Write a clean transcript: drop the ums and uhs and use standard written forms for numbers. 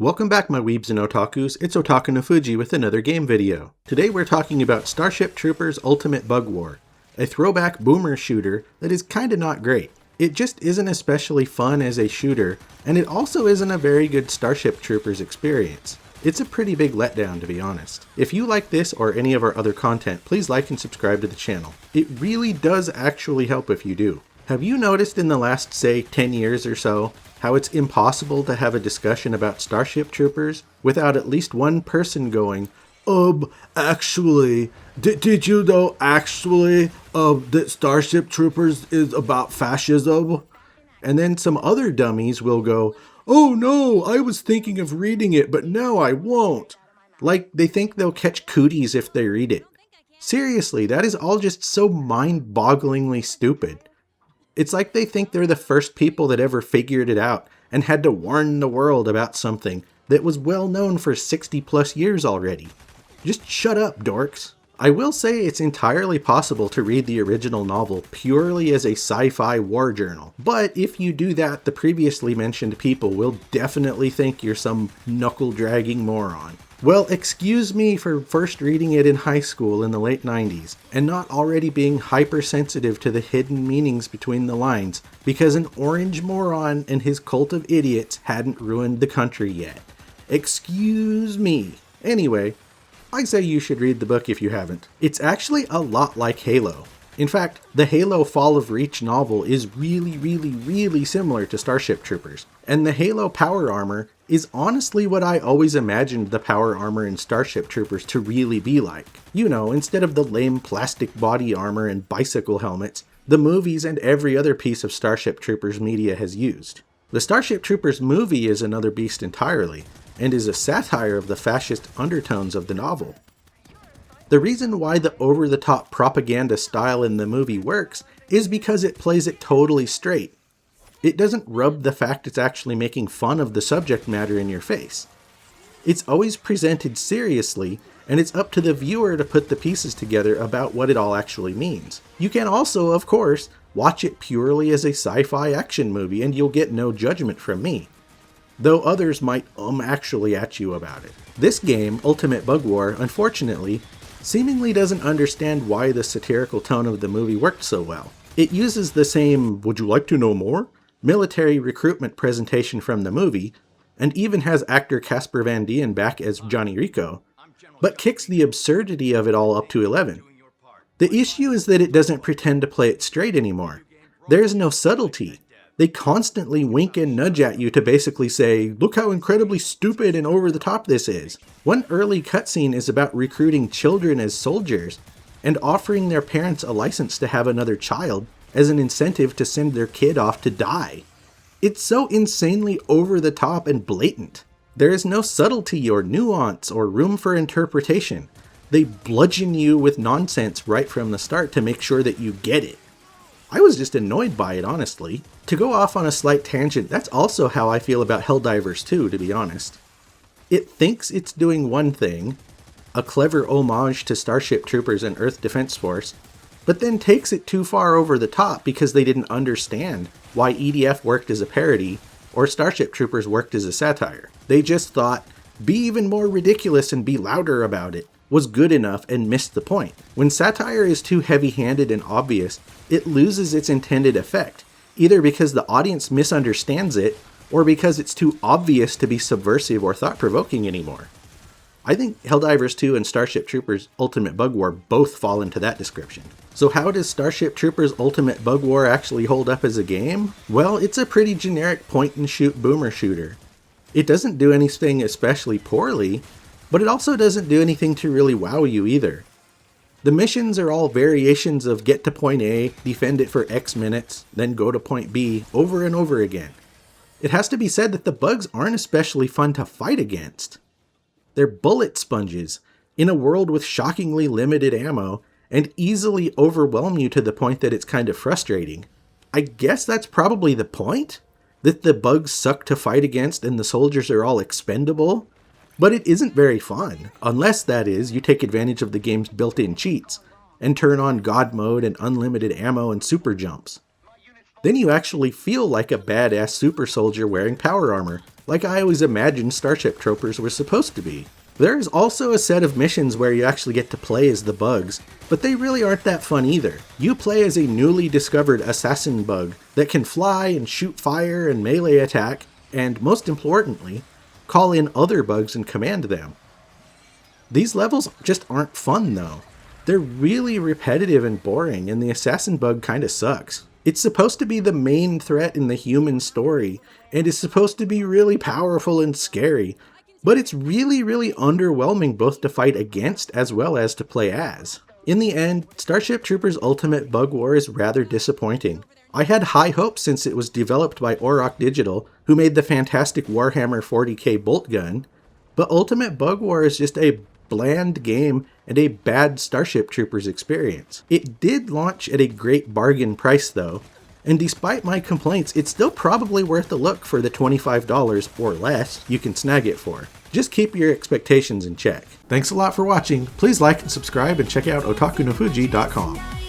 Welcome back, my weebs and otakus. It's Otakunofuji with another game video. Today we're talking about Starship Troopers Ultimate Bug War, a throwback boomer shooter that is kinda not great. It just isn't especially fun as a shooter, and it also isn't a very good Starship Troopers experience. It's a pretty big letdown, to be honest. If you like this or any of our other content, please like and subscribe to the channel. It really does actually help if you do. Have you noticed in the last, say, 10 years or so, how it's impossible to have a discussion about Starship Troopers without at least one person going, actually, did you know actually that Starship Troopers is about fascism? And then some other dummies will go, oh no, I was thinking of reading it, but now I won't. Like they think they'll catch cooties if they read it. Seriously, that is all just so mind-bogglingly stupid. It's like they think they're the first people that ever figured it out and had to warn the world about something that was well known for 60 plus years already. Just shut up, dorks. I will say it's entirely possible to read the original novel purely as a sci-fi war journal, but if you do that, the previously mentioned people will definitely think you're some knuckle-dragging moron. Well, excuse me for first reading it in high school in the late 90s, and not already being hypersensitive to the hidden meanings between the lines, because an orange moron and his cult of idiots hadn't ruined the country yet. Excuse me. Anyway, I say you should read the book if you haven't. It's actually a lot like Halo. In fact, the Halo Fall of Reach novel is really similar to Starship Troopers, and the Halo power armor is honestly what I always imagined the power armor in Starship Troopers to really be like. You know, instead of the lame plastic body armor and bicycle helmets the movies and every other piece of Starship Troopers media has used. The Starship Troopers movie is another beast entirely, and is a satire of the fascist undertones of the novel. The reason why the over-the-top propaganda style in the movie works is because it plays it totally straight. It doesn't rub the fact it's actually making fun of the subject matter in your face. It's always presented seriously, and it's up to the viewer to put the pieces together about what it all actually means. You can also, of course, watch it purely as a sci-fi action movie and you'll get no judgment from me, though others might actually at you about it. This game, Ultimate Bug War, unfortunately, seemingly doesn't understand why the satirical tone of the movie worked so well. It uses the same "would you like to know more?" military recruitment presentation from the movie, and even has actor Casper Van Dien back as Johnny Rico, but kicks the absurdity of it all up to 11. The issue is that it doesn't pretend to play it straight anymore. There is no subtlety. They constantly wink and nudge at you to basically say, look how incredibly stupid and over the top this is. One early cutscene is about recruiting children as soldiers and offering their parents a license to have another child as an incentive to send their kid off to die. It's so insanely over the top and blatant. There is no subtlety or nuance or room for interpretation. They bludgeon you with nonsense right from the start to make sure that you get it. I was just annoyed by it, honestly. To go off on a slight tangent, that's also how I feel about Helldivers 2, to be honest. It thinks it's doing one thing, a clever homage to Starship Troopers and Earth Defense Force, but then takes it too far over the top because they didn't understand why EDF worked as a parody or Starship Troopers worked as a satire. They just thought, be even more ridiculous and be louder about it was good enough and missed the point. When satire is too heavy-handed and obvious, it loses its intended effect, either because the audience misunderstands it or because it's too obvious to be subversive or thought-provoking anymore. I think Helldivers 2 and Starship Troopers Ultimate Bug War both fall into that description. So how does Starship Troopers Ultimate Bug War actually hold up as a game? Well, it's a pretty generic point-and-shoot boomer shooter. It doesn't do anything especially poorly, but it also doesn't do anything to really wow you either. The missions are all variations of get to point A, defend it for X minutes, then go to point B over and over again. It has to be said that the bugs aren't especially fun to fight against. They're bullet sponges in a world with shockingly limited ammo and easily overwhelm you to the point that it's kind of frustrating. I guess that's probably the point? That the bugs suck to fight against and the soldiers are all expendable? But it isn't very fun, unless, that is, you take advantage of the game's built-in cheats and turn on God mode and unlimited ammo and super jumps. Then you actually feel like a badass super soldier wearing power armor, like I always imagined Starship Troopers were supposed to be. There is also a set of missions where you actually get to play as the bugs, but they really aren't that fun either. You play as a newly discovered assassin bug that can fly and shoot fire and melee attack, and most importantly, call in other bugs and command them. These levels just aren't fun though. They're really repetitive and boring, and the assassin bug kinda sucks. It's supposed to be the main threat in the human story, and is supposed to be really powerful and scary, but it's really underwhelming both to fight against as well as to play as. In the end, Starship Troopers Ultimate Bug War is rather disappointing. I had high hopes since it was developed by Auroch Digital, who made the fantastic Warhammer 40k bolt gun, but Ultimate Bug War is just a bland game and a bad Starship Troopers experience. It did launch at a great bargain price though, and despite my complaints, it's still probably worth a look for the $25 or less you can snag it for. Just keep your expectations in check. Thanks a lot for watching. Please like and subscribe and check out otakunofuji.com.